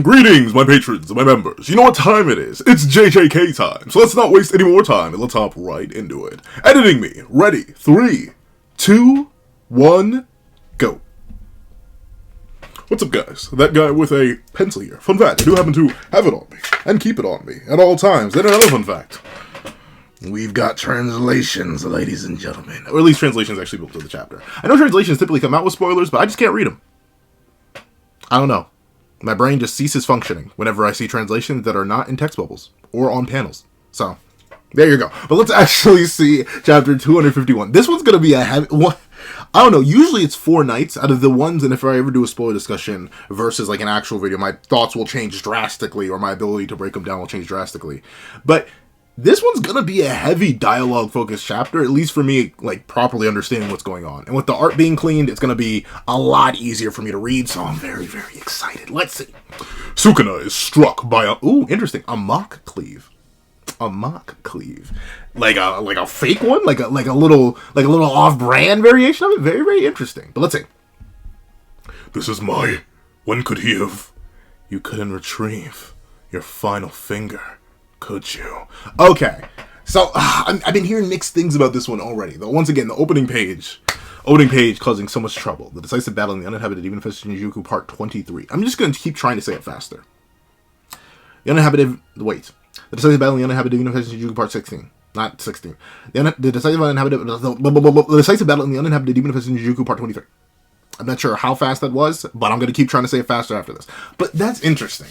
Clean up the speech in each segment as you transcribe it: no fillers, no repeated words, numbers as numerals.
Greetings, my patrons and my members. You know what time it is? It's JJK time. So let's not waste any more time and let's hop right into it. Editing me. Ready. 3, 2, 1, go. What's up, guys? That guy with a pencil here. Fun fact, I do happen to have it on me and keep it on me at all times. And another fun fact. We've got translations, ladies and gentlemen. Or at least translations actually built to the chapter. I know translations typically come out with spoilers, but I just can't read them. I don't know. My brain just ceases functioning whenever I see translations that are not in text bubbles or on panels. So, there you go. But let's actually see chapter 251. This one's going to be a heavy one. I don't know. Usually it's 4 nights out of the ones, and if I ever do a spoiler discussion versus like an actual video, my thoughts will change drastically, or my ability to break them down will change drastically. But this one's going to be a heavy dialogue-focused chapter, at least for me, like, properly understanding what's going on. And with the art being cleaned, it's going to be a lot easier for me to read, so I'm very, very excited. Let's see. Sukuna is struck by a, ooh, interesting, a mock cleave. A mock cleave. Like a fake one? Like a little off-brand variation of it? Very, very interesting. But let's see. This is my, when could he have? You couldn't retrieve your final finger. Could you? Okay, so I've been hearing mixed things about this one already. Though once again, the opening page causing so much trouble. The decisive battle in the uninhabited even infested Shinjuku, part 23. I'm just gonna keep trying to say it faster. The decisive battle in the uninhabited even infested Shinjuku, part 16. Not 16. The decisive battle in the uninhabited even infested Shinjuku, part 23. I'm not sure how fast that was, but I'm gonna keep trying to say it faster after this. But that's interesting.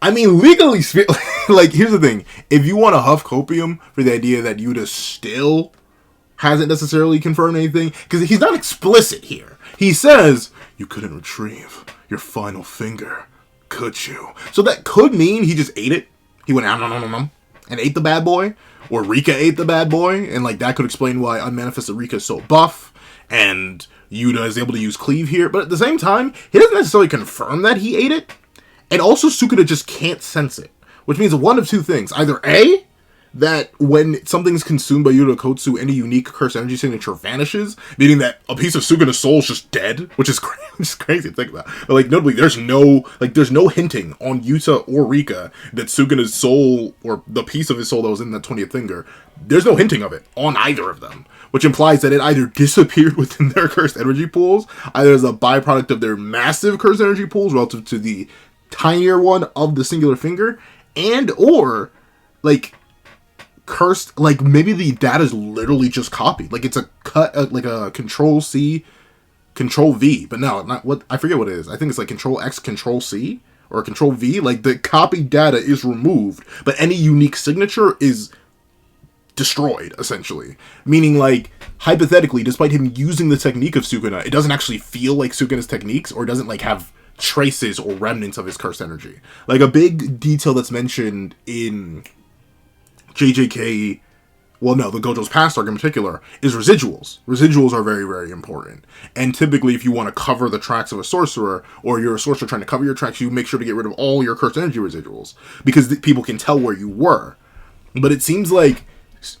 I mean, legally speaking, like, here's the thing. If you want to huff copium for the idea that Yuta still hasn't necessarily confirmed anything, because he's not explicit here. He says, you couldn't retrieve your final finger, could you? So that could mean he just ate it. He went, and ate the bad boy. Or Rika ate the bad boy. And, like, that could explain why Unmanifested Rika is so buff. And Yuta is able to use cleave here. But at the same time, he doesn't necessarily confirm that he ate it. And also, Sukuna just can't sense it. Which means one of two things. Either A, that when something's consumed by Yuta Kotsu, any unique curse energy signature vanishes, meaning that a piece of Sukuna's soul is just dead, which is crazy to think about. But, like, notably, there's no hinting on Yuta or Rika that Sukuna's soul, or the piece of his soul that was in that 20th finger, there's no hinting of it on either of them. Which implies that it either disappeared within their cursed energy pools, either as a byproduct of their massive cursed energy pools relative to the tinier one of the singular finger, and or like cursed, like maybe the data is literally just copied, like it's a cut, like a control C control V, but no, not what, I forget what it is. I think it's like control X control C or control V. Like the copied data is removed, but any unique signature is destroyed, essentially. Meaning, like, hypothetically, despite him using the technique of Sukuna, it doesn't actually feel like Sukuna's techniques, or doesn't like have traces or remnants of his cursed energy. Like, a big detail that's mentioned in JJK, well, no, the Gojo's past arc in particular, is residuals. Residuals are very, very important. And typically, if you want to cover the tracks of a sorcerer, or you're a sorcerer trying to cover your tracks, you make sure to get rid of all your cursed energy residuals, because people can tell where you were. But it seems like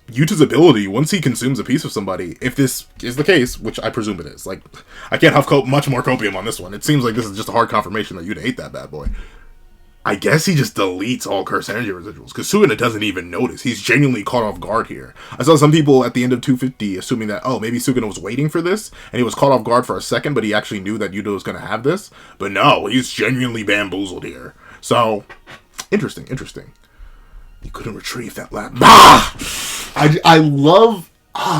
Yuta's ability, once he consumes a piece of somebody, if this is the case, which I presume it is, like, I can't have much more copium on this one. It seems like this is just a hard confirmation that Yuta ate that bad boy. I guess he just deletes all cursed energy residuals, because Sukuna doesn't even notice. He's genuinely caught off guard here. I saw some people at the end of 250 assuming that, oh, maybe Sukuna was waiting for this, and he was caught off guard for a second, but he actually knew that Yuta was going to have this. But no, he's genuinely bamboozled here. So, interesting. You couldn't retrieve that lab. I love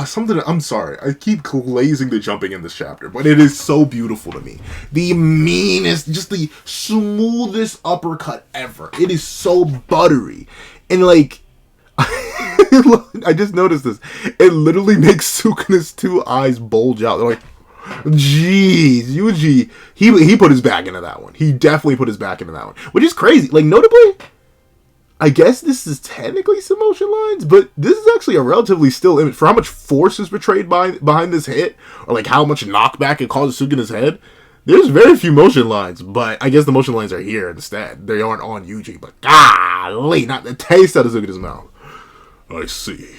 something. I'm sorry. I keep glazing the jumping in this chapter, but it is so beautiful to me. The meanest, just the smoothest uppercut ever. It is so buttery. And like, I just noticed this. It literally makes Sukuna's 2 eyes bulge out. They're like, jeez, Yuji. He put his back into that one. He definitely put his back into that one. Which is crazy. Like, notably, I guess this is technically some motion lines, but this is actually a relatively still image. For how much force is betrayed behind this hit, or like how much knockback it causes Sukuna's head, there's very few motion lines, but I guess the motion lines are here instead. They aren't on Yuji, but golly, not the taste out of Sukuna's mouth. I see.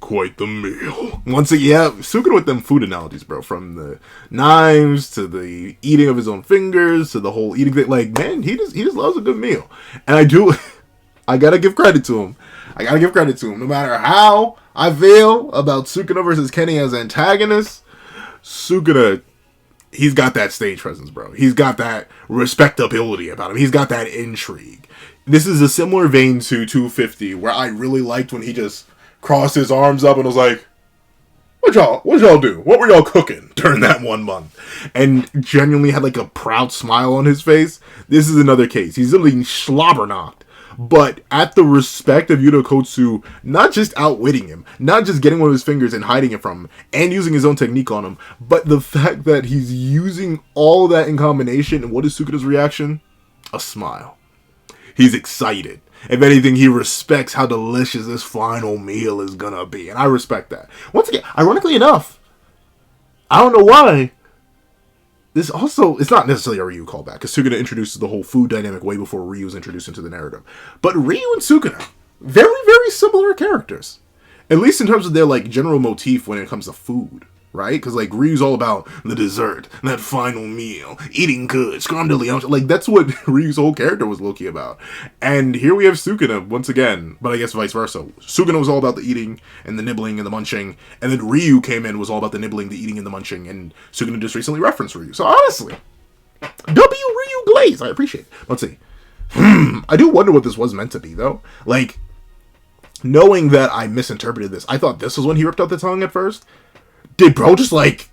quite the meal. Once again, yeah, Sukuna with them food analogies, bro. From the knives to the eating of his own fingers to the whole eating thing. Like, man, he just loves a good meal. And I gotta give credit to him. No matter how I feel about Sukuna versus Kenny as antagonists, Sukuna, he's got that stage presence, bro. He's got that respectability about him. He's got that intrigue. This is a similar vein to 250, where I really liked when he just crossed his arms up and was like, what y'all do? What were y'all cooking during that 1 month? And genuinely had like a proud smile on his face. This is another case. He's literally slobber knocked. But at the respect of Yuta Kotsu, not just outwitting him, not just getting one of his fingers and hiding it from him, and using his own technique on him, but the fact that he's using all that in combination, and what is Sukuna's reaction? A smile. He's excited. If anything, he respects how delicious this final meal is gonna be. And I respect that. Once again, ironically enough, I don't know why, this also, it's not necessarily a Ryu callback, because Sukuna introduces the whole food dynamic way before Ryu is introduced into the narrative. But Ryu and Sukuna, very, very similar characters. At least in terms of their, like, general motif when it comes to food. Right? Because, like, Ryu's all about the dessert, that final meal, eating good, scrumdiddly. Like, that's what Ryu's whole character was low-key about. And here we have Sukuna, once again, but I guess vice versa. Sukuna was all about the eating, and the nibbling, and the munching, and then Ryu came in, was all about the nibbling, the eating, and the munching, and Sukuna just recently referenced Ryu. So, honestly, Ryu Glaze, I appreciate it. Let's see. I do wonder what this was meant to be, though. Like, knowing that I misinterpreted this, I thought this was when he ripped out the tongue at first. Did bro just went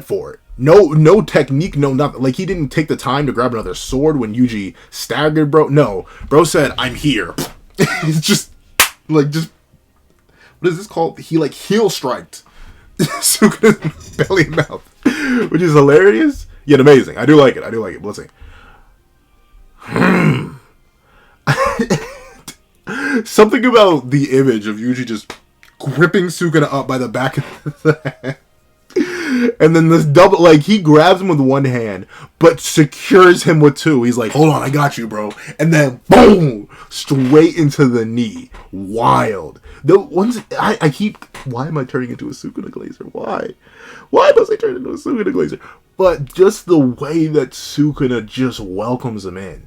for it? No technique, no nothing. Like, he didn't take the time to grab another sword when Yuji staggered, bro. No, bro said, I'm here. It's just, what is this called? He, heel striked Sukuna's belly and mouth, which is hilarious, yet amazing. I do like it. Let's see. Something about the image of Yuji just gripping Sukuna up by the back of the head. And then this double, he grabs him with one hand, but secures him with two. He's like, hold on, I got you, bro. And then, boom, straight into the knee. Wild. The ones, why am I turning into a Sukuna Glazer? Why must I turn into a Sukuna Glazer? But just the way that Sukuna just welcomes him in.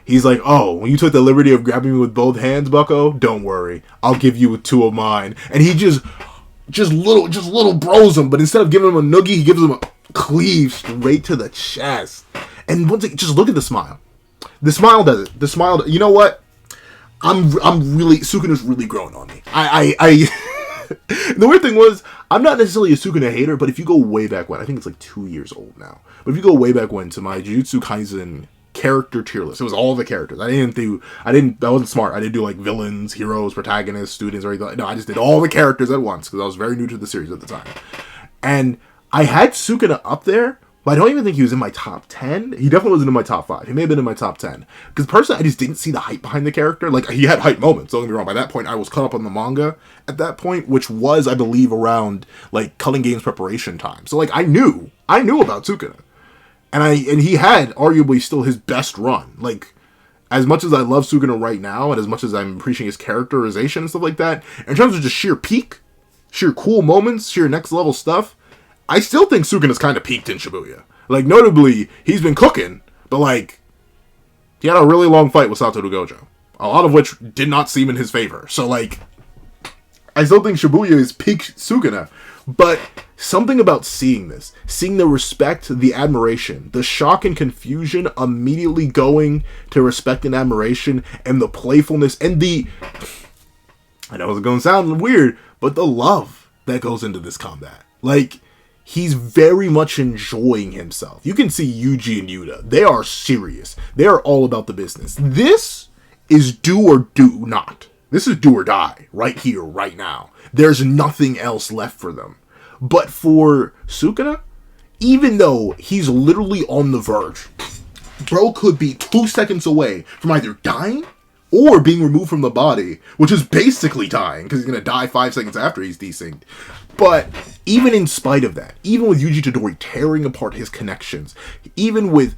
He's like, oh, when you took the liberty of grabbing me with both hands, bucko, don't worry. I'll give you two of mine. And he just little bros him, but instead of giving him a noogie, he gives him a cleave straight to the chest. And once again, just look at the smile. The smile does it. The smile, you know what? Sukuna's really growing on me. The weird thing was, I'm not necessarily a Sukuna hater, but if you go way back when, I think it's 2 years old now, but if you go way back when to my Jujutsu Kaisen character tier list, it was all the characters. I wasn't smart. I didn't do villains, heroes, protagonists, students, or anything. No, I just did all the characters at once, because I was very new to the series at the time. And I had Sukuna up there, but I don't even think he was in my top 10. He definitely wasn't in my top 5. He may have been in my top 10. Because personally, I just didn't see the hype behind the character. He had hype moments, don't get me wrong. By that point, I was caught up on the manga at that point, which was, I believe, around, Culling Games preparation time. So, I knew about Sukuna. And he had arguably still his best run. As much as I love Sukuna right now, and as much as I'm appreciating his characterization and stuff like that, in terms of just sheer peak, sheer cool moments, sheer next level stuff, I still think Sukuna's kind of peaked in Shibuya. Notably, he's been cooking, but he had a really long fight with Satoru Gojo. A lot of which did not seem in his favor. So I still think Shibuya is peak Sukuna, but something about seeing the respect, the admiration, the shock and confusion immediately going to respect and admiration, and the playfulness, and I know it's going to sound weird, but the love that goes into this combat. He's very much enjoying himself. You can see Yuji and Yuta. They are serious. They are all about the business. This is do or do not. This is do or die, right here, right now. There's nothing else left for them. But for Sukuna, even though he's literally on the verge, bro could be 2 seconds away from either dying or being removed from the body, which is basically dying, because he's going to die 5 seconds after he's desynced. But even in spite of that, even with Yuji Todori tearing apart his connections, even with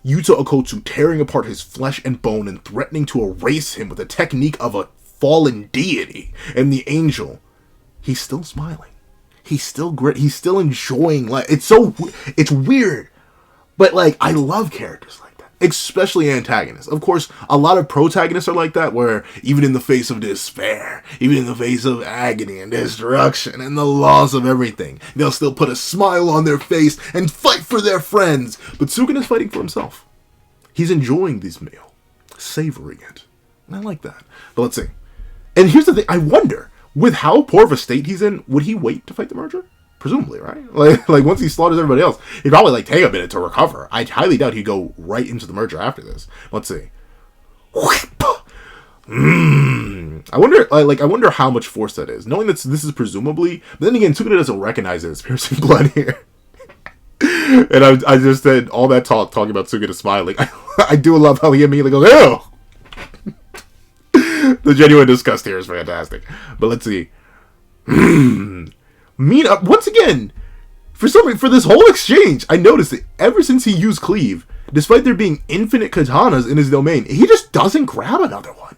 Yuta Okotsu tearing apart his flesh and bone and threatening to erase him with the technique of a fallen deity and the angel, he's still smiling. He's still great. He's still enjoying life. It's weird. But, like, I love characters like that. Especially antagonists. Of course, a lot of protagonists are like that, where even in the face of despair, even in the face of agony and destruction and the loss of everything, they'll still put a smile on their face and fight for their friends. But Sukuna is fighting for himself. He's enjoying this meal. Savoring it. And I like that. But let's see. And here's the thing. I wonder, with how poor of a state he's in, would he wait to fight the merger? Presumably, right? Like once he slaughters everybody else, he'd probably like take a minute to recover. I highly doubt he'd go right into the merger after this. Let's see. I wonder how much force that is. Knowing that this is presumably, but then again, Sukuna doesn't recognize it as piercing blood here. And I just said all that talking about Sukuna smiling. I do love how he immediately goes, ew! The genuine disgust here is fantastic. But let's see. Once again, for this whole exchange, I noticed that ever since he used Cleave, despite there being infinite katanas in his domain, he just doesn't grab another one.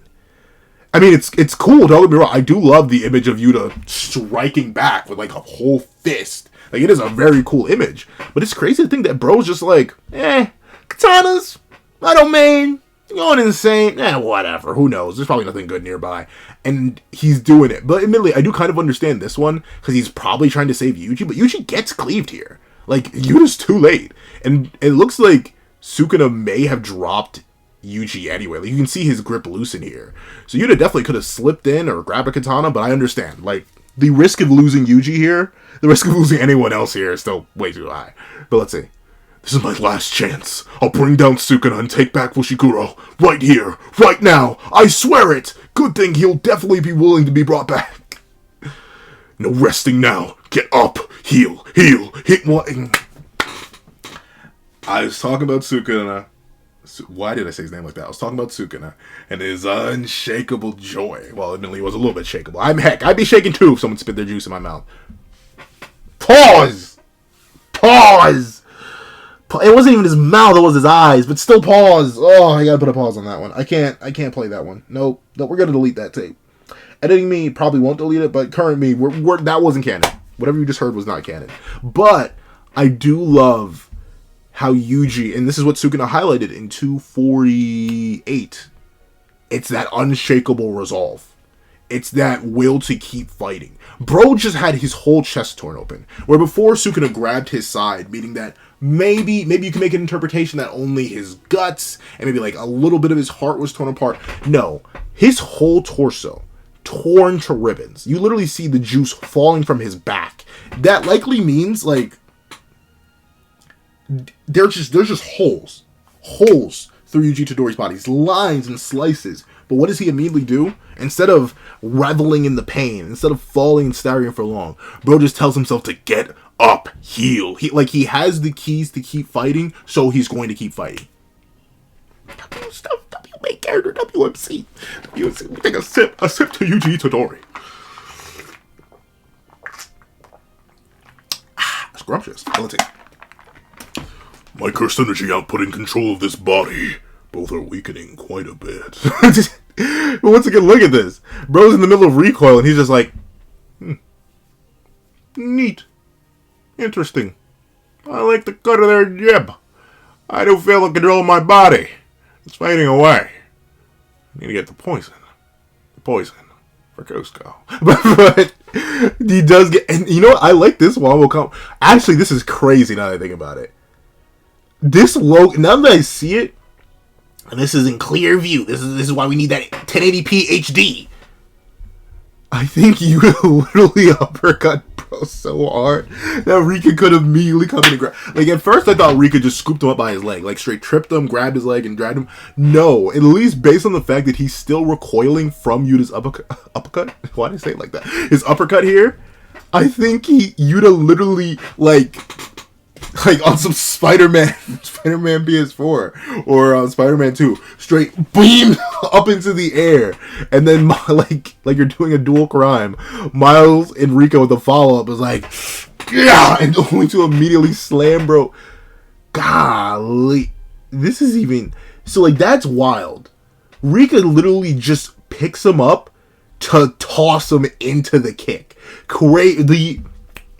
I mean, it's cool, don't get me wrong. I do love the image of Yuta striking back with like a whole fist. Like, it is a very cool image. But it's crazy to think that bro's just like, katanas, my domain, going insane, whatever, who knows, there's probably nothing good nearby, and he's doing it. But admittedly, I do kind of understand this one, because he's probably trying to save Yuji, but Yuji gets cleaved here. Like, Yuta's too late, and it looks like Sukuna may have dropped Yuji anyway. Like, you can see his grip loosen here, so Yuta definitely could have slipped in or grabbed a katana, but I understand, like, the risk of losing Yuji here, the risk of losing anyone else here is still way too high. But let's see. This is my last chance. I'll bring down Sukuna and take back Fushiguro. Right here. Right now. I swear it. Good thing he'll definitely be willing to be brought back. No resting now. Get up. Heal. Hit one. I was talking about Sukuna. Why did I say his name like that? I was talking about Sukuna and his unshakable joy. Well, admittedly, it was a little bit shakeable. I'd be shaking too if someone spit their juice in my mouth. Pause! It wasn't even his mouth, it was his eyes, but still pause. Oh, I gotta put a pause on that one. I can't play that one. Nope, we're gonna delete that tape. Editing me probably won't delete it, but current me, that wasn't canon. Whatever you just heard was not canon. But I do love how Yuji, and this is what Sukuna highlighted in 248, it's that unshakable resolve. It's that will to keep fighting. Bro just had his whole chest torn open, where before Sukuna grabbed his side, meaning that maybe you can make an interpretation that only his guts and maybe like a little bit of his heart was torn apart. No, his whole torso torn to ribbons. You literally see the juice falling from his back. That likely means like there's just holes through Yuji Tadori's body, lines and slices. But what does he immediately do? Instead of reveling in the pain, instead of falling and staring for long, bro just tells himself to get up, heal. He has the keys to keep fighting, so he's going to keep fighting. W main character, WMC. Take a sip to Yuji Tadori. Scrumptious. Let's see. My cursed energy output in control of this body. Both are weakening quite a bit. But once again, look at this. Bro's in the middle of recoil, and he's just like, neat. Interesting. I like the cut of their jib. I do feel the control of my body. It's fading away. I need to get the poison. For Cusco. But he does get, and you know what? I like this one. Will come. Actually, this is crazy now that I think about it. This logo, now that I see it, and this is in clear view. This is why we need that 1080p HD. I think you literally uppercut bro so hard that Rika could have immediately come in and grab. Like, at first I thought Rika just scooped him up by his leg. Like, straight tripped him, grabbed his leg, and dragged him. No, at least based on the fact that he's still recoiling from Yuta's uppercut? Why did I say it like that? His uppercut here? I think Yuta literally, like on some Spider-Man PS4 or Spider-Man 2, straight beamed up into the air, and then like you're doing a dual crime. Miles and Rico with the follow-up is like, yeah, and only to immediately slam bro. Golly, this is even so like that's wild. Rika literally just picks him up to toss him into the kick. Crazy.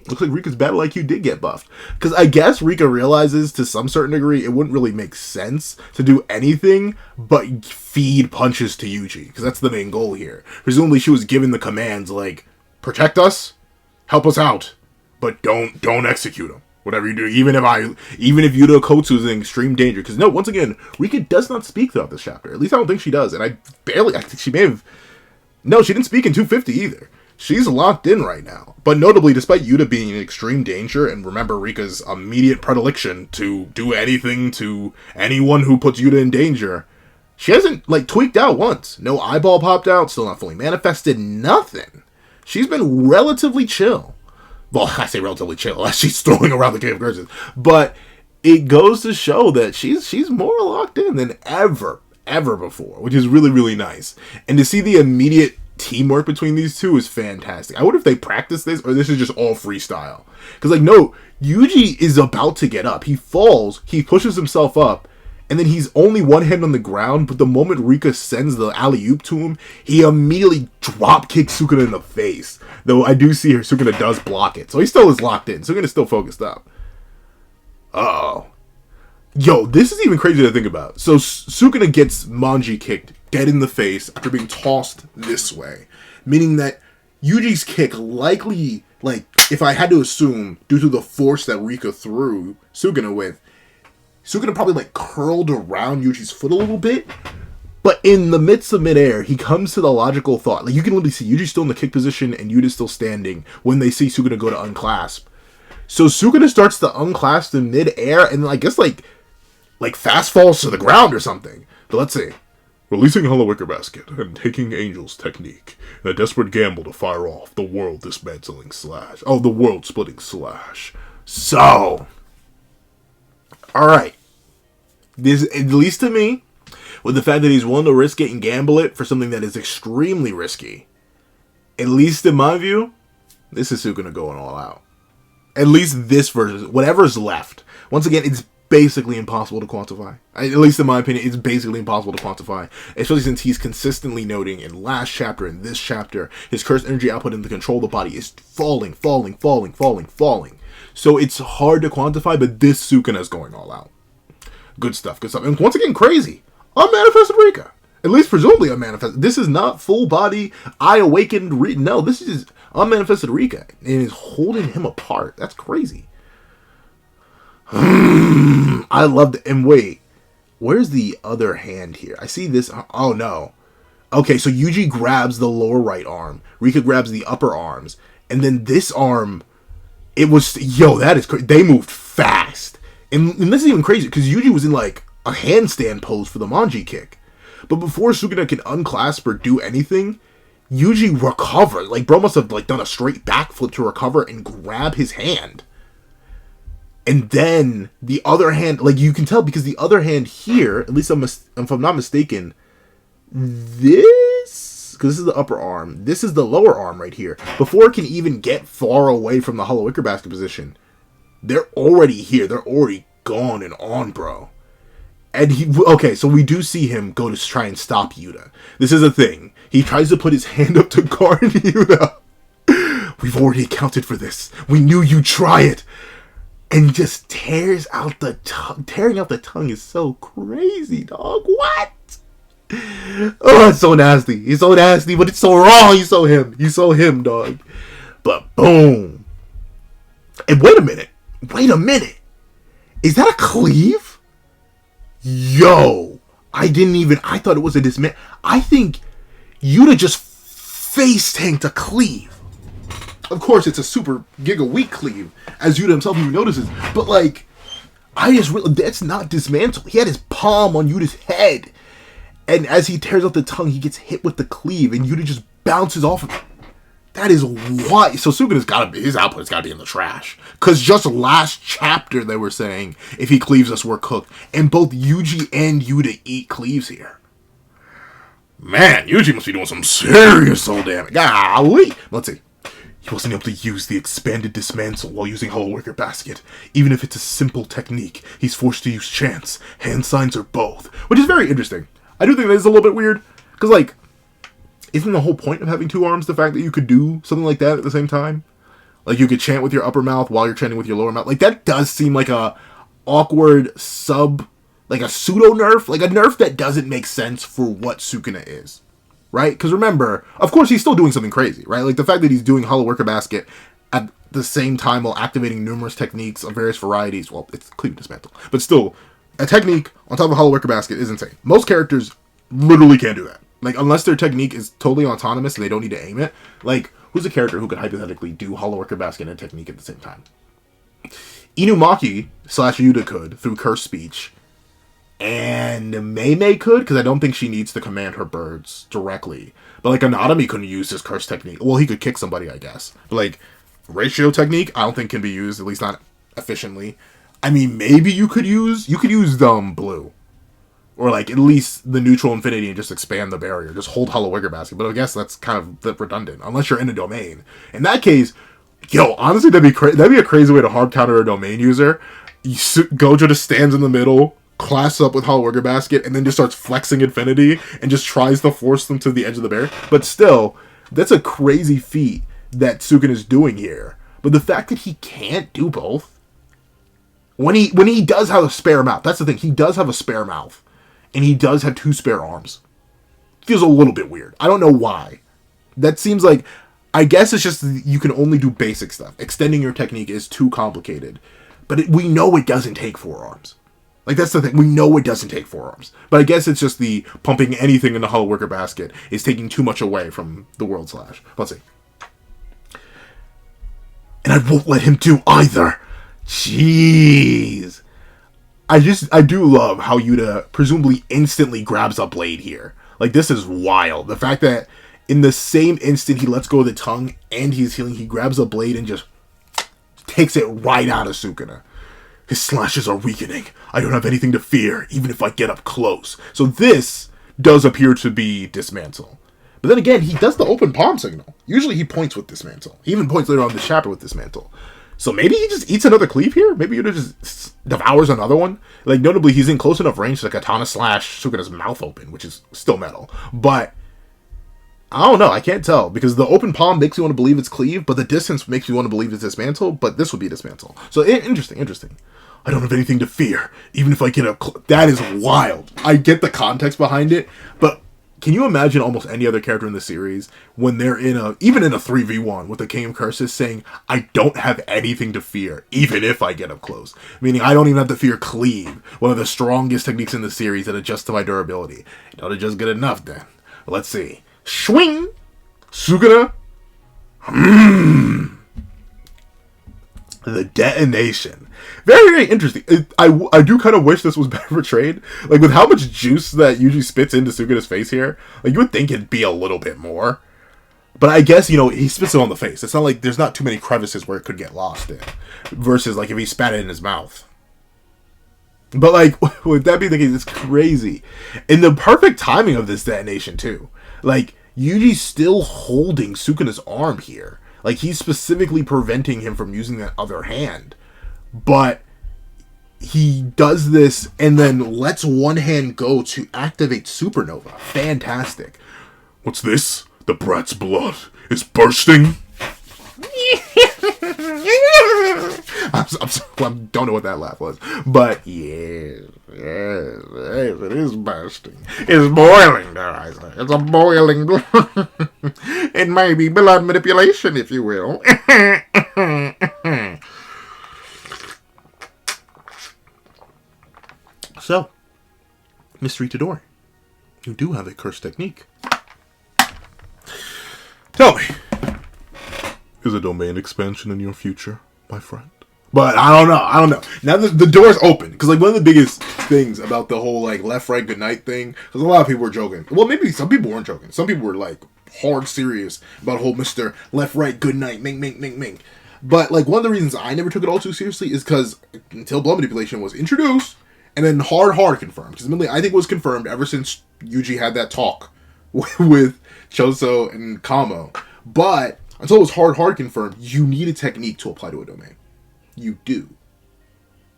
Looks like Rika's battle IQ did get buffed. Because I guess Rika realizes to some certain degree it wouldn't really make sense to do anything but feed punches to Yuji. Because that's the main goal here. Presumably she was given the commands like, protect us, help us out, but don't execute him. Whatever you do, even if Yuta Kotsu is in extreme danger. Because no, once again, Rika does not speak throughout this chapter. At least I don't think she does. And I think she may have... No, she didn't speak in 250 either. She's locked in right now. But notably, despite Yuta being in extreme danger, and remember Rika's immediate predilection to do anything to anyone who puts Yuta in danger, she hasn't, tweaked out once. No eyeball popped out, still not fully manifested, nothing. She's been relatively chill. Well, I say relatively chill, as she's throwing around the Cave of Curses. But it goes to show that she's more locked in than ever before, which is really, really nice. And to see the immediate teamwork between these two is fantastic. I wonder if they practice this or this is just all freestyle. Because, no, Yuji is about to get up. He falls, he pushes himself up, and then he's only one hand on the ground, but the moment Rika sends the alley-oop to him, he immediately drop kicks Sukuna in the face. Though I do see her, Sukuna does block it. So he still is locked in. Sukuna's still focused up. Uh-oh. Yo, this is even crazy to think about. So Sukuna gets Manji kicked dead in the face after being tossed this way. Meaning that Yuji's kick likely, if I had to assume, due to the force that Rika threw Sukuna with, Sukuna probably, curled around Yuji's foot a little bit. But in the midst of midair, he comes to the logical thought. You can literally see Yuji's still in the kick position and Yuta's still standing when they see Sukuna go to unclasp. So Sukuna starts to unclasp in midair and I guess, fast falls to the ground or something. But let's see. Releasing Hollow Wicker Basket and taking Angel's technique in a desperate gamble to fire off the world dismantling slash. Oh, the world splitting slash. So, alright. This, at least to me, with the fact that he's willing to risk it and gamble it for something that is extremely risky, at least in my view, this is Sukuna going all out. At least this version, whatever's left. Once again, it's basically impossible to quantify. At least in my opinion, it's basically impossible to quantify. Especially since he's consistently noting in last chapter and this chapter, his cursed energy output in the control of the body is falling. So it's hard to quantify, but this Sukuna is going all out. Good stuff. And once again, crazy. Unmanifested Rika. At least presumably unmanifested. This is not full body, eye awakened Rika. No, this is unmanifested Rika. And is holding him apart. That's crazy. I love it. And wait, where's the other hand here? I see this. Oh no. Okay, so Yuji grabs the lower right arm. Rika grabs the upper arms. And then this arm, it was, that is crazy. They moved fast. And this is even crazy because Yuji was in a handstand pose for the Manji kick. But before Sukuna can unclasp or do anything, Yuji recovered. Bro must have done a straight backflip to recover and grab his hand. And then the other hand, you can tell because the other hand here, at least if I'm not mistaken, because this is the upper arm, this is the lower arm right here. Before it can even get far away from the Hollow Wicker Basket position, they're already here. They're already gone and on, bro. And so we do see him go to try and stop Yuta. This is a thing. He tries to put his hand up to guard Yuta. We've already accounted for this. We knew you'd try it. And just tears out the tongue. Tearing out the tongue is so crazy, dog. What? Oh, it's so nasty. It's so nasty, but it's so wrong. You saw him. You saw him, dog. But boom. And wait a minute. Is that a cleave? Yo. I thought it was a dismount. I think Yuta just face tanked a cleave. Of course, it's a super giga weak cleave, as Yuta himself even notices. But that's not dismantle. He had his palm on Yuta's head. And as he tears out the tongue, he gets hit with the cleave, and Yuta just bounces off of it. That is why. So Sukuna's his output's gotta be in the trash. Cause just last chapter they were saying, if he cleaves us, we're cooked. And both Yuji and Yuta eat cleaves here. Man, Yuji must be doing some serious soul damage. Golly. Let's see. He wasn't able to use the expanded dismantle while using Hollow Wicker Basket. Even if it's a simple technique, he's forced to use chance, hand signs, or both. Which is very interesting. I do think that is a little bit weird. Because, isn't the whole point of having 2 arms the fact that you could do something like that at the same time? Like, you could chant with your upper mouth while you're chanting with your lower mouth. Like, that does seem like a awkward like a pseudo-nerf. Like, a nerf that doesn't make sense for what Sukuna is. Right? Because remember, of course, he's still doing something crazy, right? Like, the fact that he's doing Hollow Worker Basket at the same time while activating numerous techniques of various varieties. Well, it's Cleave Dismantle. But still, a technique on top of Hollow Worker Basket is insane. Most characters literally can't do that. Like, unless their technique is totally autonomous and they don't need to aim it. Like, who's a character who could hypothetically do Hollow Worker Basket and technique at the same time? Inumaki / Yuta could through Curse Speech. And Mei could, because I don't think she needs to command her birds directly. But, like, Anatomy couldn't use his Curse technique. Well, he could kick somebody, I guess. But, like, Ratio technique, I don't think can be used, at least not efficiently. I mean, maybe you could use Blue. Or, like, at least the Neutral Infinity and just expand the barrier. Just hold Hollow Worker Basket. But I guess that's kind of redundant, unless you're in a domain. In that case, yo, honestly, that'd be a crazy way to hard counter a domain user. Gojo just stands in the middle, clasps up with Hollow Worker Basket, and then just starts flexing Infinity, and just tries to force them to the edge of the barrier. But still, that's a crazy feat that Sukuna is doing here. But the fact that he can't do both, when he does have a spare mouth, that's the thing, he does have a spare mouth. And he does have 2 spare arms. Feels a little bit weird. I don't know why. That seems like, I guess it's just you can only do basic stuff. Extending your technique is too complicated. But we know it doesn't take 4 arms. Like, that's the thing. We know it doesn't take 4 arms. But I guess it's just the pumping anything in the Hollow Worker Basket is taking too much away from the World Slash. Let's see. And I won't let him do either. Jeez. I do love how Yuta presumably instantly grabs a blade here. Like, this is wild. The fact that in the same instant he lets go of the tongue and he's healing, he grabs a blade and just takes it right out of Sukuna. His slashes are weakening. I don't have anything to fear, even if I get up close. So this does appear to be Dismantle. But then again, he does the open palm signal. Usually he points with Dismantle. He even points later on the chapter with Dismantle. So maybe he just eats another cleave here? Maybe Yuta just devours another one? Like, notably, he's in close enough range to Katana slash Sukuna's mouth open, which is still metal. But, I don't know, I can't tell. Because the open palm makes me want to believe it's cleave, but the distance makes me want to believe it's Dismantle, but this would be Dismantle. So, interesting. I don't have anything to fear, even if I get up that is wild. I get the context behind it, but can you imagine almost any other character in the series when they're even in a 3v1 with the King of Curses saying, I don't have anything to fear, even if I get up close. Meaning, I don't even have to fear cleave, one of the strongest techniques in the series that adjusts to my durability. Don't adjust good enough, then. Let's see. Swing! Sukuna! The detonation. Very, very interesting. I do kind of wish this was better portrayed. Like, with how much juice that usually spits into Sukuna's face here, like, you would think it'd be a little bit more. But I guess, he spits it on the face. It's not like there's not too many crevices where it could get lost in. Versus, like, if he spat it in his mouth. But, like, with that being the case, it's crazy. And the perfect timing of this detonation, too. Like, Yuji's still holding Sukuna's arm here. Like, he's specifically preventing him from using that other hand. But he does this and then lets one hand go to activate Supernova. Fantastic. What's this? The brat's blood is bursting? I don't know what that laugh was. But, yes, it is bursting. It's boiling, dare I say. It's a boiling blood. It may be blood manipulation, if you will. So, Mystery Todori, you do have a curse technique. Tell me, is a domain expansion in your future, my friend? But I don't know. Now the door's open. Because, like, one of the biggest things about the whole, like, left, right, good night thing, because a lot of people were joking. Well, maybe some people weren't joking. Some people were, like, hard serious about whole Mr. Left, right, good night, ming, ming, ming, ming. But, like, one of the reasons I never took it all too seriously is because until blood manipulation was introduced, and then hard confirmed. Because I think it was confirmed ever since Yuji had that talk with Choso and Kamo. But until it was hard confirmed, you need a technique to apply to a domain. You do.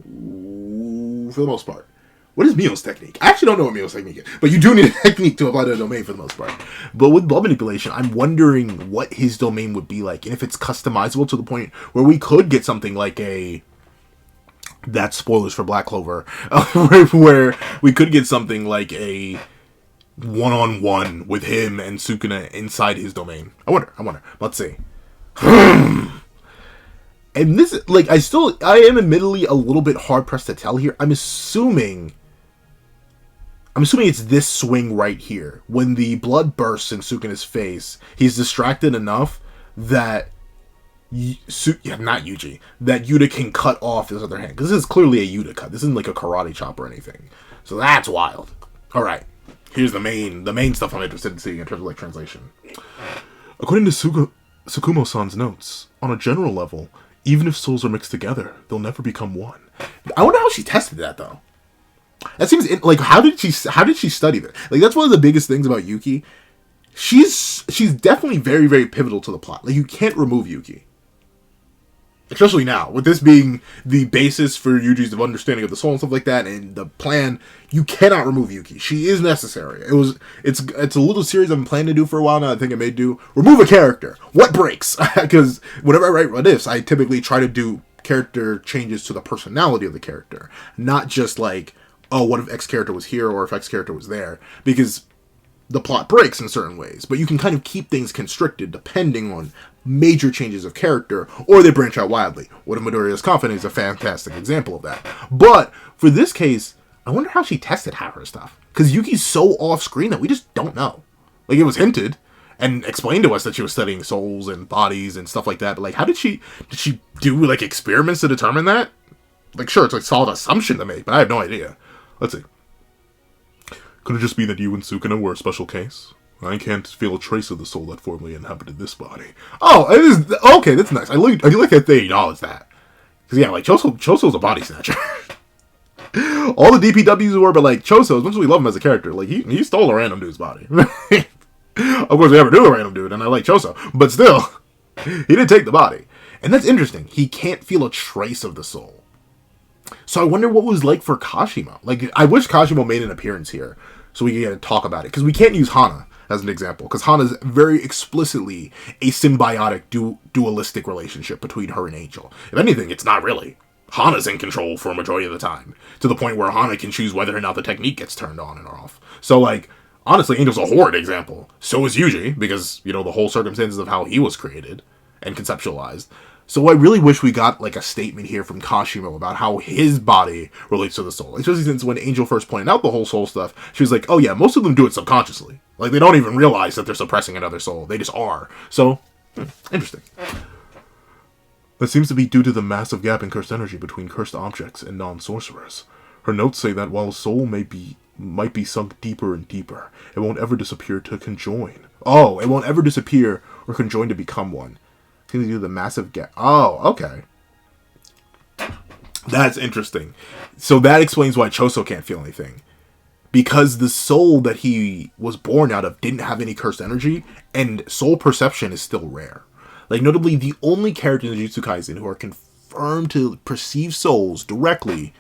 For the most part. What is Mio's technique? I actually don't know what Mio's technique is, but you do need a technique to apply to a domain for the most part. But with blood manipulation, I'm wondering what his domain would be like, and if it's customizable to the point where we could get something like a... That's spoilers for Black Clover, where we could get something like a one-on-one with him and Sukuna inside his domain. I wonder. Let's see. And this, like, I am admittedly a little bit hard-pressed to tell here. I'm assuming it's this swing right here. When the blood bursts in Sukuna's face, he's distracted enough that... not Yuji. That Yuta can cut off his other hand. Because this is clearly a Yuta cut. This isn't like a karate chop or anything. So that's wild. Alright. Here's the main stuff I'm interested in seeing in terms of, like, translation. According to Tsukumo-san's notes, on a general level, even if souls are mixed together, they'll never become one. I wonder how she tested that, though. That seems like, how did she study that? Like, that's one of the biggest things about Yuki. She's definitely very, very pivotal to the plot. Like, you can't remove Yuki. Especially now, with this being the basis for Yuji's understanding of the soul and stuff like that, and the plan, you cannot remove Yuki. She is necessary. It's a little series I've been planning to do for a while now. I think I may do. Remove a character. What breaks? Because whenever I write what ifs, I typically try to do character changes to the personality of the character. Not just like, oh, what if X character was here, or if X character was there? Because the plot breaks in certain ways, but you can kind of keep things constricted depending on major changes of character, or they branch out wildly. What if Midoriya's Confidence is a fantastic example of that. But for this case, I wonder how she tested her stuff. Because Yuki's so off-screen that we just don't know. Like, it was hinted and explained to us that she was studying souls and bodies and stuff like that, but like, how did she do, like, experiments to determine that? Like, sure, it's like solid assumption to make, but I have no idea. Let's see. Could it just be that you and Sukuna were a special case? I can't feel a trace of the soul that formerly inhabited this body. Oh, it is, okay, that's nice. I like that they acknowledge that. Because, yeah, like, Choso's a body snatcher. All the DPWs were, but, like, Choso, as much as we love him as a character, like, he stole a random dude's body. Of course, we never knew a random dude, and I like Choso. But still, he didn't take the body. And that's interesting. He can't feel a trace of the soul. So I wonder what it was like for Kashimo. Like, I wish Kashimo made an appearance here so we can talk about it. Because we can't use Hana as an example. Because Hana is very explicitly a symbiotic, dualistic relationship between her and Angel. If anything, it's not really. Hana's in control for a majority of the time. To the point where Hana can choose whether or not the technique gets turned on and off. So, like, honestly, Angel's a horrid example. So is Yuji. Because, you know, the whole circumstances of how he was created and conceptualized. So I really wish we got, like, a statement here from Kashimo about how his body relates to the soul. Especially since when Angel first pointed out the whole soul stuff, she was like, oh yeah, most of them do it subconsciously. Like, they don't even realize that they're suppressing another soul. They just are. So, interesting. That seems to be due to the massive gap in cursed energy between cursed objects and non-sorcerers. Her notes say that while a soul might be sunk deeper and deeper, it won't ever disappear to conjoin. Oh, it won't ever disappear or conjoin to become one. To do the massive gap. Oh, okay. That's interesting. So that explains why Choso can't feel anything. Because the soul that he was born out of didn't have any cursed energy, and soul perception is still rare. Like, notably, the only characters in Jujutsu Kaisen who are confirmed to perceive souls directly,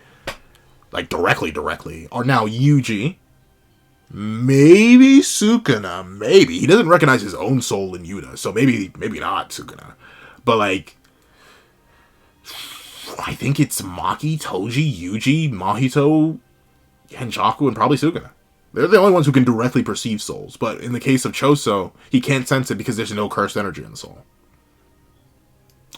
like directly, are now Yuji, maybe Sukuna, maybe. He doesn't recognize his own soul in Yuta, so maybe not Sukuna. But, like, I think it's Maki, Toji, Yuji, Mahito, Henjaku, and probably Sukuna. They're the only ones who can directly perceive souls. But in the case of Choso, he can't sense it because there's no cursed energy in the soul.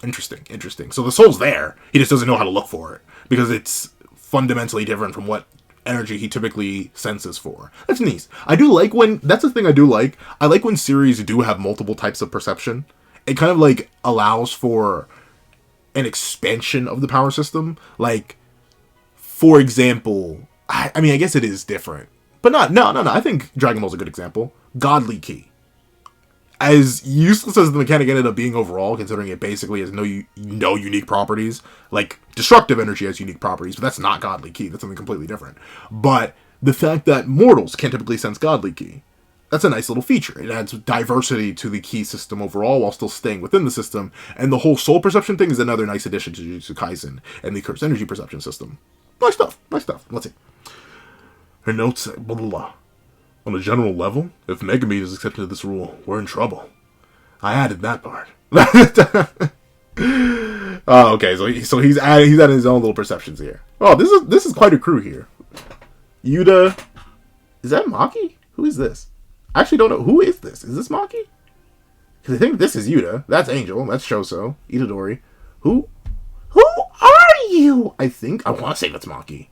Interesting. So the soul's there. He just doesn't know how to look for it. Because it's fundamentally different from what energy he typically senses for. That's neat. That's the thing I do like. I like when series do have multiple types of perception. It kind of, like, allows for an expansion of the power system. Like, for example, I mean, I guess it is different. But no. I think Dragon Ball's a good example. Godly Ki. As useless as the mechanic ended up being overall, considering it basically has no unique properties, like, destructive energy has unique properties, but that's not Godly Ki. That's something completely different. But the fact that mortals can't typically sense Godly Ki, that's a nice little feature. It adds diversity to the Ki system overall while still staying within the system. And the whole soul perception thing is another nice addition to Jujutsu Kaisen and the cursed energy perception system. Nice stuff. Let's see. Her notes say, blah, blah, blah. On a general level, if Megami is accepted to this rule, we're in trouble. I added that part. Oh, okay, so he's adding his own little perceptions here. Oh, this is quite a crew here. Yuta, is that Maki? Who is this? I actually don't know. Who is this? Is this Maki? Because I think this is Yuta. That's Angel. That's Shoso. Itadori. Who are you? I want to say that's Maki.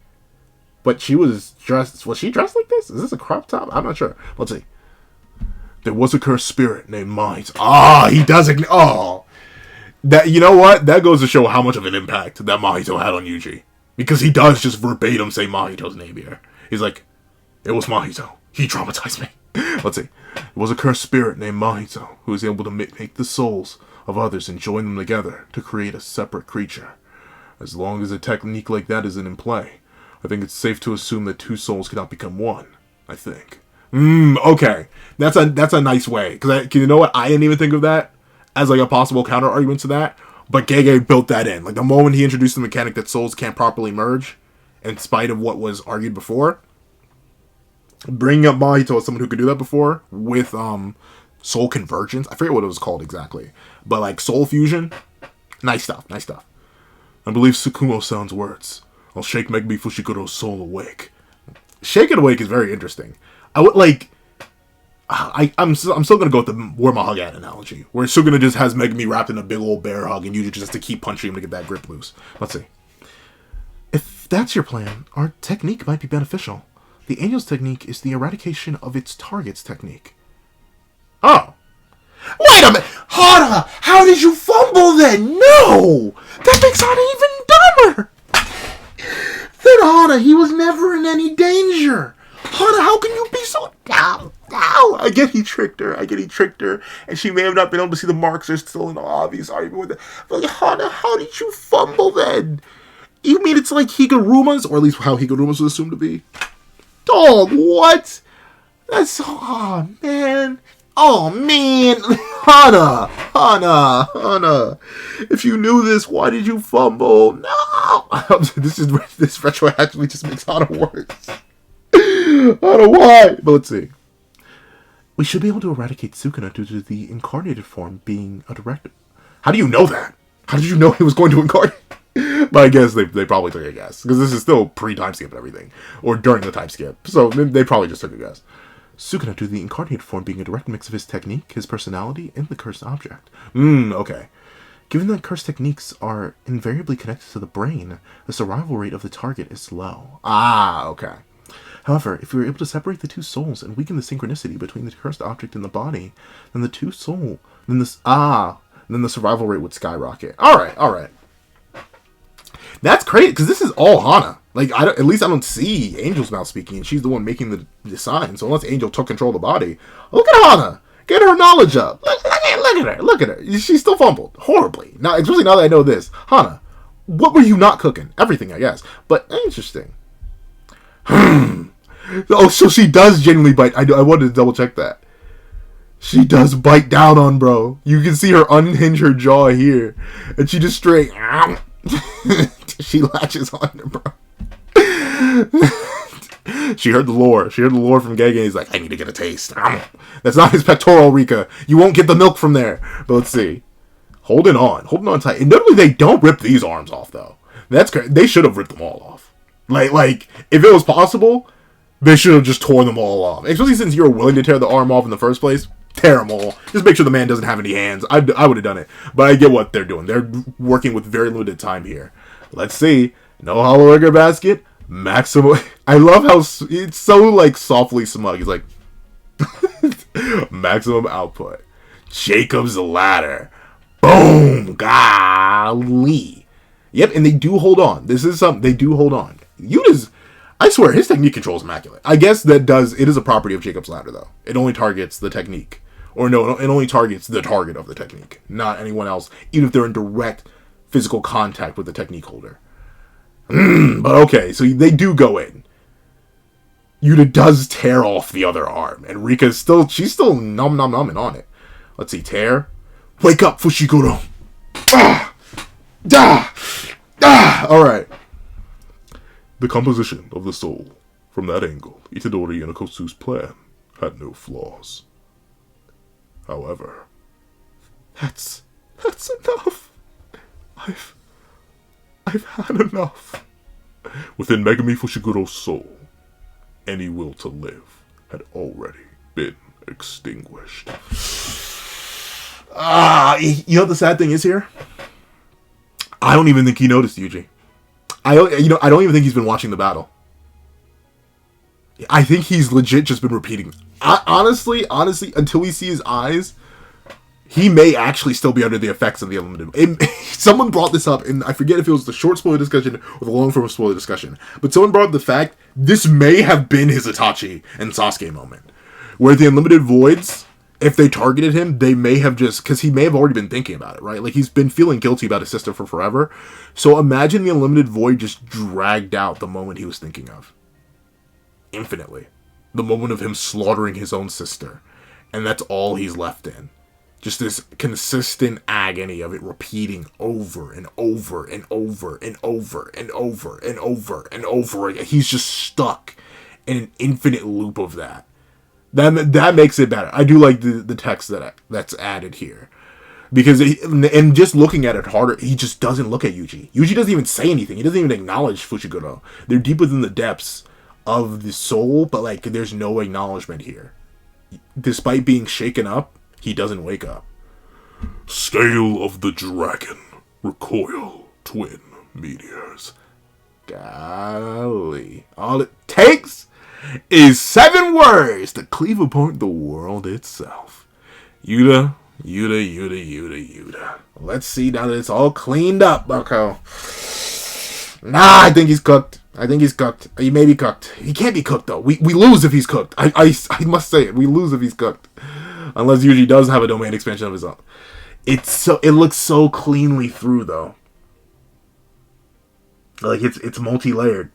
But she was she dressed like this? Is this a crop top? I'm not sure. Let's see. There was a cursed spirit named Might. He does it. That, you know what? That goes to show how much of an impact that Mahito had on Yuji. Because he does just verbatim say Mahito's name here. He's like, it was Mahito. He traumatized me. Let's see. It was a cursed spirit named Mahito who was able to make the souls of others and join them together to create a separate creature. As long as a technique like that isn't in play, I think it's safe to assume that two souls cannot become one. I think. Okay. That's a nice way. Because you know what? I didn't even think of that as like a possible counter argument to that. But Gege built that in. Like the moment he introduced the mechanic that souls can't properly merge, in spite of what was argued before, bringing up Mahito as someone who could do that before with soul convergence. I forget what it was called exactly, but like soul fusion. Nice stuff. Nice stuff. I believe Tsukumo-san's words. I'll shake Megumi Fushiguro's soul awake. Shake it awake is very interesting. I would like. I'm still gonna go with the where my hug at analogy, where Suguna just has Megumi wrapped in a big old bear hug, and you just have to keep punching him to get that grip loose. Let's see. If that's your plan, our technique might be beneficial. The Angel's technique is the eradication of its target's technique. Oh. Wait a minute! Hana! How did you fumble then? No! That makes Hana even dumber! Then Hana, he was never in any danger! Hana, how can you be so down? I get he tricked her, and she may have not been able to see the marks. There's still an obvious argument with it. But Hana, how did you fumble then? You mean it's like Higuruma's, or at least how Higuruma's was assumed to be? Dog, what? That's, oh man, Hana. If you knew this, why did you fumble? No, this retro actually just makes Hana worse. Hana, why? But let's see. We should be able to eradicate Sukuna due to the incarnated form being a direct. How do you know that? How did you know he was going to incarnate? But I guess they probably took a guess. Because this is still pre-time skip and everything. Or during the time skip. So they probably just took a guess. Sukuna due to the incarnated form being a direct mix of his technique, his personality, and the cursed object. Okay. Given that cursed techniques are invariably connected to the brain, the survival rate of the target is low. Okay. However, if we were able to separate the two souls and weaken the synchronicity between the cursed object and the body, then the survival rate would skyrocket. All right. That's crazy because this is all Hana. Like, at least I don't see Angel's mouth speaking, and she's the one making the sign. So unless Angel took control of the body, look at Hana. Get her knowledge up. Look at her. She still fumbled horribly. Now, especially now that I know this, Hana, what were you not cooking? Everything, I guess. But interesting. Oh, so she does genuinely bite. I wanted to double check that. She does bite down on bro. You can see her unhinge her jaw here. And she just straight... she latches on him, bro. She heard the lore. From Gege. He's like, I need to get a taste. That's not his pectoral, Rika. You won't get the milk from there. But let's see. Holding on tight. And notably, they don't rip these arms off, though. That's great. They should have ripped them all off. Like, if it was possible... They should have just torn them all off. Especially since you're willing to tear the arm off in the first place. Tear them all. Just make sure the man doesn't have any hands. I would have done it. But I get what they're doing. They're working with very limited time here. Let's see. No hollow egger basket. Maximum. I love how it's so, like, softly smug. He's like, maximum output. Jacob's ladder. Boom. Golly. Yep, and they do hold on. This is something. They do hold on. Yuta's... I swear, his technique control is immaculate. I guess it is a property of Jacob's Ladder, though. It only targets the technique. Or no, it only targets the target of the technique, not anyone else, even if they're in direct physical contact with the technique holder. But okay, so they do go in. Yuta does tear off the other arm, and she's still numbing on it. Let's see, tear. Wake up, Fushiguro! Alright. The composition of the soul. From that angle, Itadori and Akotsu's plan had no flaws. However, that's enough. I've had enough. Within Megami Fushiguro's soul, any will to live had already been extinguished. You know what the sad thing is here? I don't even think he noticed, Yuji. I don't even think he's been watching the battle. I think he's legit just been repeating. Honestly, until we see his eyes, he may actually still be under the effects of the unlimited. Someone brought this up, and I forget if it was the short spoiler discussion or the long form spoiler discussion, but someone brought up the fact this may have been his Itachi and Sasuke moment, where the unlimited voids, if they targeted him, they may have just, because he may have already been thinking about it, right? Like, he's been feeling guilty about his sister for forever. So imagine the unlimited void just dragged out the moment he was thinking of. Infinitely. The moment of him slaughtering his own sister. And that's all he's left in. Just this consistent agony of it repeating over and over and over and over and over and over and over again. He's just stuck in an infinite loop of that. That makes it better. I do like the text that's added here. Because, and just looking at it harder, he just doesn't look at Yuji. Yuji doesn't even say anything. He doesn't even acknowledge Fushiguro. They're deep within the depths of the soul, but like there's no acknowledgement here. Despite being shaken up, he doesn't wake up. Scale of the dragon. Recoil. Twin meteors. Golly. All it takes is 7 words to cleave apart the world itself. Yuta. Let's see now that it's all cleaned up, Bucko. Nah, I think he's cooked. He may be cooked. He can't be cooked, though. We lose if he's cooked. I must say it. We lose if he's cooked. Unless Yuji does have a domain expansion of his own. It looks so cleanly through, though. Like, it's multi-layered.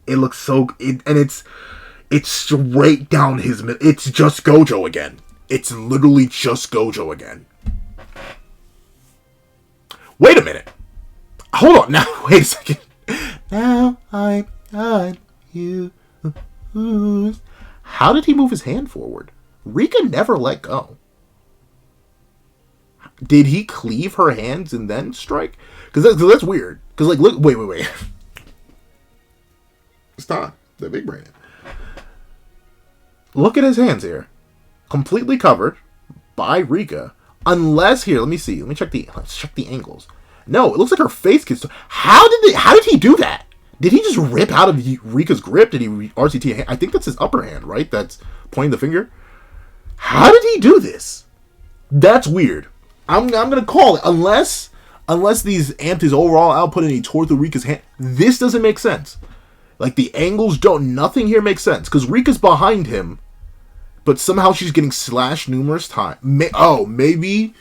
It looks so... and it's straight down his... It's just Gojo again. It's literally just Gojo again. Wait a minute. Hold on. Now, wait a second. Now I'm on you. How did he move his hand forward? Rika never let go. Did he cleave her hands and then strike? Because that's weird. Because, like, look, wait. Stop. The big brain. Look at his hands here. Completely covered by Rika. Unless, here, let me see. Let's check the angles. No, it looks like her face gets... How did he do that? Did he just rip out of Rika's grip? Did he RCT a hand? I think that's his upper hand, right? That's pointing the finger. How did he do this? That's weird. I'm gonna call it. Unless these amped his overall output and he tore through Rika's hand. This doesn't make sense. Like, the angles don't... Nothing here makes sense. Because Rika's behind him. But somehow she's getting slashed numerous times. Maybe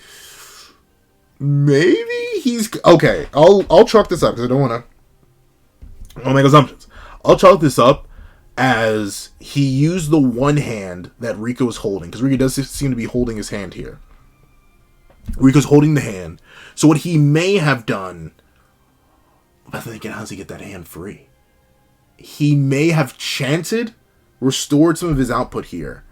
he's... Okay, I'll chalk this up because I don't want to make assumptions. I'll chalk this up as he used the one hand that Rika was holding. Because Rika does seem to be holding his hand here. Rika's holding the hand. So what he may have done... I'm thinking, how does he get that hand free? He may have chanted, restored some of his output here.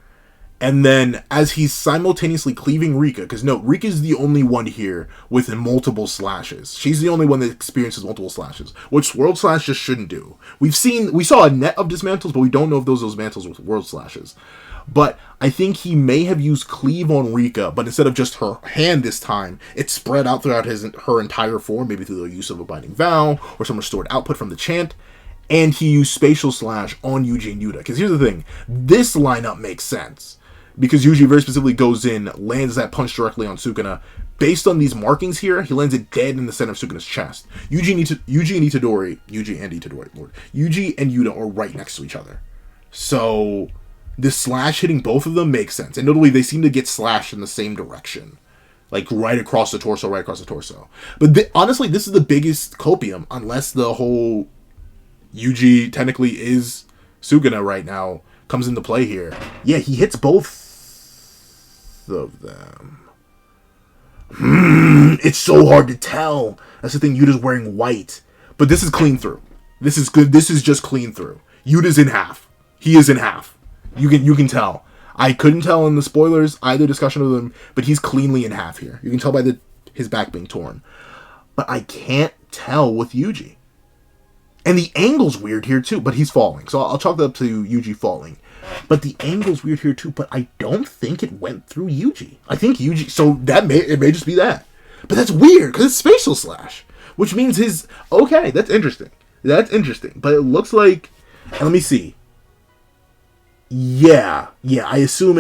And then, as he's simultaneously cleaving Rika, because no, Rika's the only one here with multiple slashes. She's the only one that experiences multiple slashes, which World Slash just shouldn't do. We saw a net of dismantles, but we don't know if those dismantles were World Slashes. But I think he may have used cleave on Rika, but instead of just her hand this time, it spread out throughout her entire form, maybe through the use of a Binding Vow, or some restored output from the chant. And he used Spatial Slash on Yuji and Yuta. Because here's the thing, this lineup makes sense. Because Yuji very specifically goes in, lands that punch directly on Sukuna. Based on these markings here, he lands it dead in the center of Sukuna's chest. Yuji and Yuta are right next to each other. So, this slash hitting both of them makes sense. And notably, they seem to get slashed in the same direction. Like, right across the torso. But honestly, this is the biggest copium, unless the whole Yuji technically is Sukuna right now, comes into play here. Yeah, he hits both of them. It's so hard to tell. That's the thing, Yuta's wearing white. But this is clean through. This is good. This is just clean through. Yuta's in half. He is in half. You can tell. I couldn't tell in the spoilers, either discussion of them, but he's cleanly in half here. You can tell by his back being torn. But I can't tell with Yuji. And the angle's weird here too, but he's falling. So I'll chalk that up to Yuji falling. But the angle's weird here too, but I don't think it went through Yuji. I think Yuji, so it may just be that. But that's weird, because it's spatial slash. Which means okay, that's interesting. That's interesting. But it looks like, and let me see. Yeah, I assume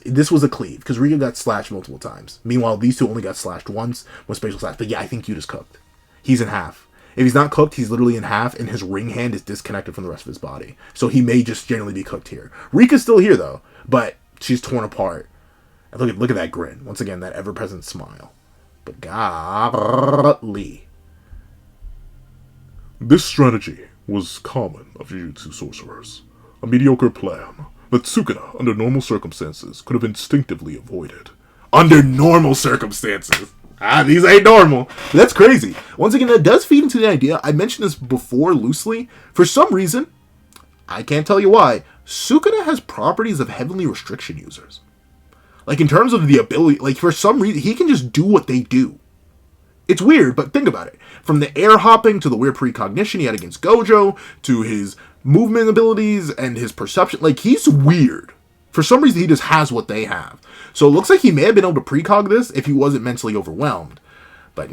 this was a cleave, because Rika got slashed multiple times. Meanwhile, these two only got slashed once with spatial slash. But yeah, I think Yuta's cooked. He's in half. If he's not cooked, he's literally in half, and his ring hand is disconnected from the rest of his body. So he may just generally be cooked here. Rika's still here, though, but she's torn apart. And look at that grin. Once again, that ever-present smile. But golly. This strategy was common of Jujutsu sorcerers. A mediocre plan that Sukuna, under normal circumstances, could have instinctively avoided. Under normal circumstances. These ain't normal. But that's crazy. Once again, that does feed into the idea. I mentioned this before loosely. For some reason, I can't tell you why, Sukuna has properties of heavenly restriction users. Like, in terms of the ability, like, for some reason, he can just do what they do. It's weird, but think about it. From the air hopping to the weird precognition he had against Gojo, to his movement abilities and his perception, like, he's weird. For some reason, he just has what they have. So it looks like he may have been able to precog this if he wasn't mentally overwhelmed. But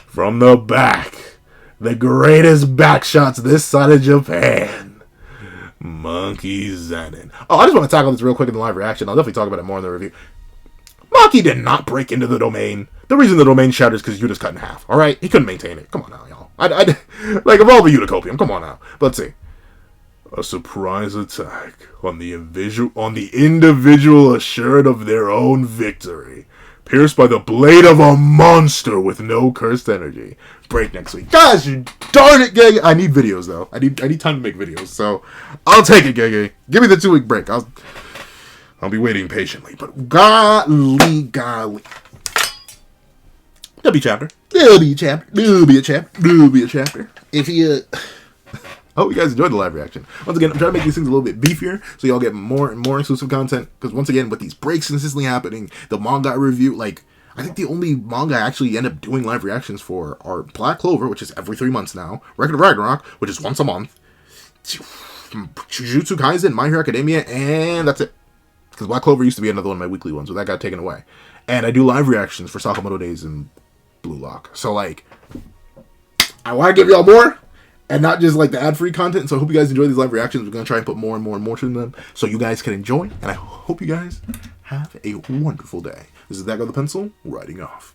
from the back, the greatest back shots this side of Japan, Monkey Zenin. Oh, I just want to tackle this real quick in the live reaction. I'll definitely talk about it more in the review. Monkey did not break into the domain. The reason the domain shattered is because Yuta's cut in half. All right, he couldn't maintain it. Come on now, y'all. Like, of all the Utacopium, come on now. But let's see. A surprise attack on the individual assured of their own victory, pierced by the blade of a monster with no cursed energy. Break next week. Gosh, darn it, Gege. I need videos, though. I need time to make videos, so I'll take it, Gege. Give me the 2-week break. I'll be waiting patiently. But golly. There'll be a chapter. There'll be a chapter. If you... I hope you guys enjoyed the live reaction. Once again, I'm trying to make these things a little bit beefier so y'all get more and more exclusive content. Because once again, with these breaks consistently happening, the manga review, like, I think the only manga I actually end up doing live reactions for are Black Clover, which is every 3 months now, Record of Ragnarok, which is once a month, Jujutsu Kaisen, My Hero Academia, and that's it. Because Black Clover used to be another one of my weekly ones, but that got taken away. And I do live reactions for Sakamoto Days and Blue Lock. So, like, I want to give y'all more. And not just, like, the ad-free content. So I hope you guys enjoy these live reactions. We're going to try and put more and more and more to them so you guys can enjoy. And I hope you guys have a wonderful day. This is That Guy with the Pencil, writing off.